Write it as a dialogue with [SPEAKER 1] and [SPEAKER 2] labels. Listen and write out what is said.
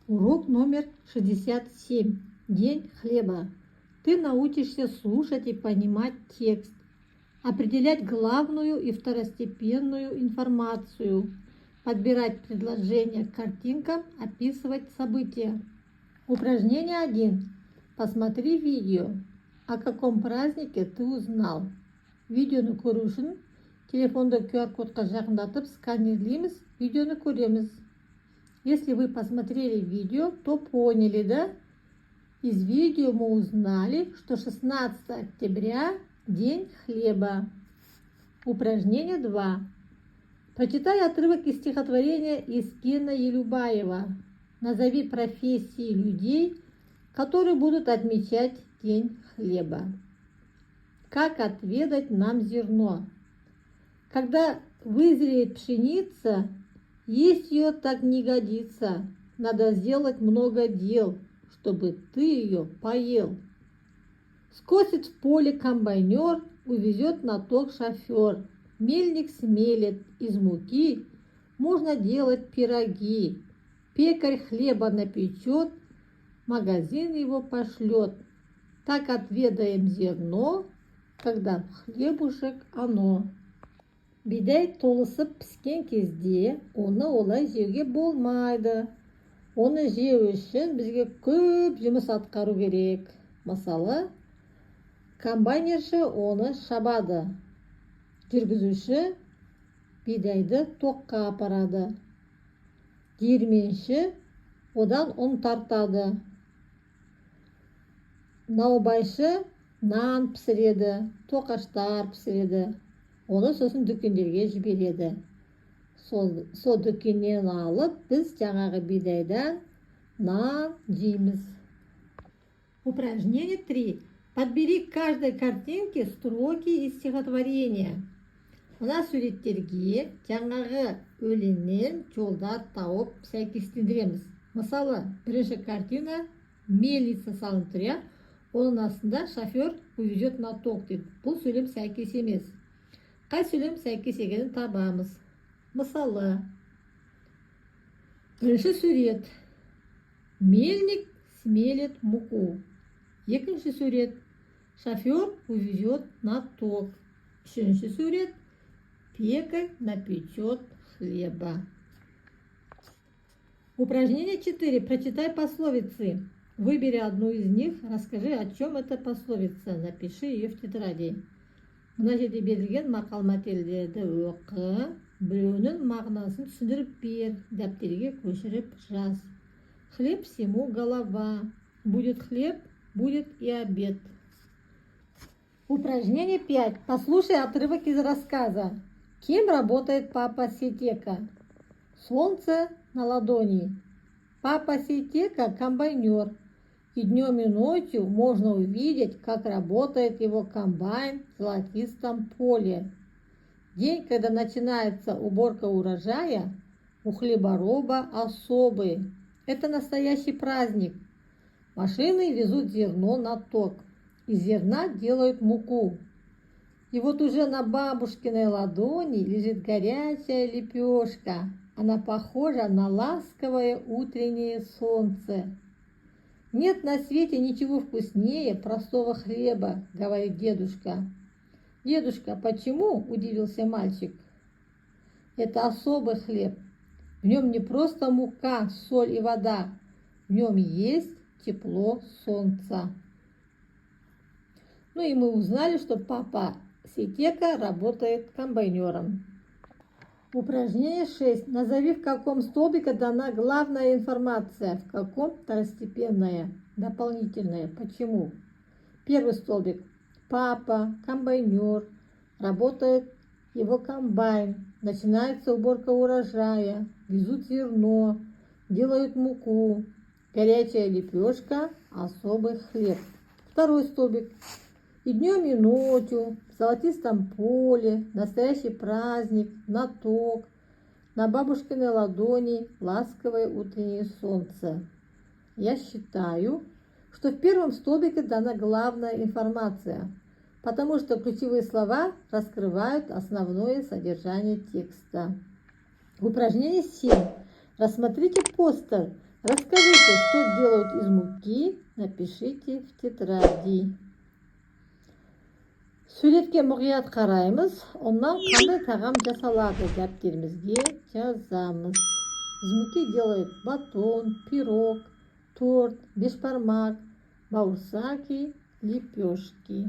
[SPEAKER 1] Урок номер 67. День хлеба. Ты научишься слушать и понимать текст, определять главную и второстепенную информацию, подбирать предложения к картинкам, описывать события. Упражнение 1. Посмотри видео. О каком празднике ты узнал? Видеоны көру үшін телефонды QR-кодқа жақындатып сканерлейміз, видеоны көреміз. Если вы посмотрели видео, то поняли, да? Из видео мы узнали, что 16 октября – День хлеба. Упражнение 2. Прочитай отрывок из стихотворения Искена Елюбаева. Назови профессии людей, которые будут отмечать День хлеба. Как отведать нам зерно? Когда вызреет пшеница, есть ее так не годится. Надо сделать много дел, чтобы ты ее поел. Скосит в поле комбайнер, увезет на ток шофер. Мельник смелит, из муки можно делать пироги. Пекарь хлеба напечет, магазин его пошлет. Так отведаем зерно, когда в хлебушек оно. Бидай толысып піскен кезде оны олай жеуге болмайды. Оны жеу үшін бізге көп жұмыс атқару керек. Мысалы, комбайнерші оны шабады. Жүргізуші бидайды тоққа апарады. Диірменші одан ұн тартады. Наубайшы нан пісіреді, тоқаштар пісіреді. Оны сосын дүкендерге жібереді. Сол дүкеннен алып, біз жаңағы бидайдан нан жейміз. Упражнение 3. Подбери к каждой картинке строки из стихотворения. Мына суреттерге жаңағы өлеңнен жолдар тауып сәйкестендіреміз. Мысалы, бірінші картина мельница салынып тұр, иә? Оның астында шофер увезет на ток дейді. Бұл сөйлем сәйкес емес. Қай сөйлем сәйкес екенін табамыз. Мысалы, бірінші сурет. Мельник смелит муку. Екінші сурет. Шофер увезет на ток. Үшінші сурет. Пекарь напечет хлеба. Упражнение 4. Прочитай пословицы. Выбери одну из них, расскажи, о чем эта пословица. Напиши ее в тетради. Мына жерде берілген мақал-мәтелдерді оқы, біреуінің мағынасын түсіндіріп бер, дәптерге көшіріп жаз. Хлеб всему голова. Будет хлеб, будет и обед. Упражнение 5. Послушай отрывок из рассказа. Кем работает папа Сетека? Солнце на ладони. Папа Сетека – комбайнер. И днем и ночью можно увидеть, как работает его комбайн в золотистом поле. День, когда начинается уборка урожая, у хлебороба особый. Это настоящий праздник. Машины везут зерно на ток. Из зерна делают муку. И вот уже на бабушкиной ладони лежит горячая лепешка. Она похожа на ласковое утреннее солнце. Нет на свете ничего вкуснее простого хлеба, говорит дедушка. Дедушка, почему? Удивился мальчик. Это особый хлеб. В нем не просто мука, соль и вода. В нем есть тепло солнца. Ну и мы узнали, что папа Сетека работает комбайнером. Упражнение 6. Назови, в каком столбике дана главная информация, в каком второстепенная, дополнительная. Почему? Первый столбик. Папа, комбайнер, работает его комбайн, начинается уборка урожая, везут зерно, делают муку, горячая лепешка, особый хлеб. Второй столбик. И днем, и ночью, в золотистом поле, настоящий праздник, на ток, на бабушкиной ладони ласковое утреннее солнце. Я считаю, что в первом столбике дана главная информация, потому что ключевые слова раскрывают основное содержание текста. Упражнение 7. Рассмотрите постер. Расскажите, что делают из муки, напишите в тетради. Суретке мұқият қараймыз, оннан қандай тағам жасалады дәптерімізге жазамыз. Из муки делают батон, пирог, торт, бешбармак, баурсаки, лепешки.